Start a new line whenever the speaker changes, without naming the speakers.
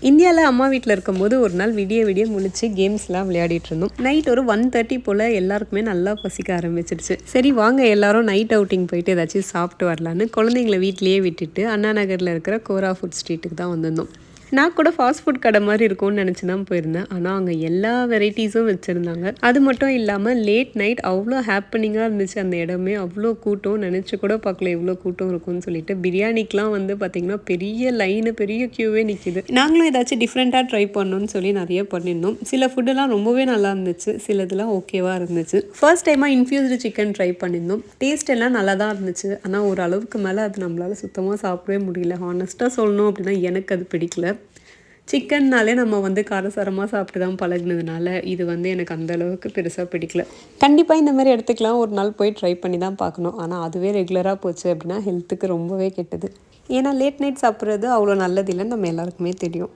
இந்தியாவில் அம்மா வீட்டில் இருக்கும்போது ஒரு நாள் விடிய விடிய முழிச்சு கேம்ஸ்லாம் விளையாடிட்டு இருந்தோம். நைட் ஒரு 1:30 போல் எல்லாருக்குமே நல்லா பசிக்க ஆரம்பிச்சிருச்சு. சரி வாங்க எல்லாரும் நைட் அவுட்டிங் போயிட்டு ஏதாச்சும் சாப்பிட்டு வரலான்னு குழந்தைங்களை வீட்லேயே விட்டுட்டு அண்ணா நகரில் இருக்கிற கோரா ஃபுட் ஸ்ட்ரீட்டுக்கு தான் வந்திருந்தோம். நான் கூட ஃபாஸ்ட் ஃபுட் கடை மாதிரி இருக்கும்னு நினச்சி தான் போயிருந்தேன். ஆனால் அங்கே எல்லா வெரைட்டிஸும் வச்சுருந்தாங்க. அது மட்டும் இல்லாமல் லேட் நைட் அவ்வளோ ஹாப்பனிங்காக இருந்துச்சு. அந்த இடமே அவ்வளோ கூட்டம், நினச்சி கூட பார்க்கல இவ்வளோ கூட்டம் இருக்கும்னு சொல்லிட்டு. பிரியாணிக்கெலாம் வந்து பார்த்திங்கன்னா பெரிய லைனு, பெரிய க்யூவே நிற்கிது. நாங்களும் ஏதாச்சும் டிஃப்ரெண்ட்டாக ட்ரை பண்ணணும்னு சொல்லி நிறைய பண்ணியிருந்தோம். சில ஃபுட்டெல்லாம் ரொம்பவே நல்லா இருந்துச்சு, சிலதெல்லாம் ஓகேவாக இருந்துச்சு. ஃபர்ஸ்ட் டைமாக இன்ஃப்யூஸ்டு சிக்கன் ட்ரை பண்ணியிருந்தோம். டேஸ்ட் எல்லாம் நல்லா தான் இருந்துச்சு. ஆனால் ஒரு அளவுக்கு மேலே அது நம்மளால் சுத்தமாக சாப்பிடவே முடியல. ஹானஸ்ட்டாக சொல்லணும் அப்படின்னா எனக்கு அது பிடிக்கல. சிக்கன்னாலே நம்ம வந்து காரசாரமாக சாப்பிட்டு தான் பழகினதுனால இது வந்து எனக்கு அந்தளவுக்கு பெருசாக பிடிக்கல. கண்டிப்பாக இந்த மாதிரி இடத்துக்குலாம் ஒரு நாள் போய் ட்ரை பண்ணி தான் பார்க்கணும். ஆனால் அதுவே ரெகுலராக போச்சு அப்படின்னா ஹெல்த்துக்கு ரொம்பவே கெட்டது. ஏன்னா லேட் நைட் சாப்பிட்றது அவ்வளோ நல்லது இல்லைன்னு நம்ம எல்லாருக்குமே தெரியும்.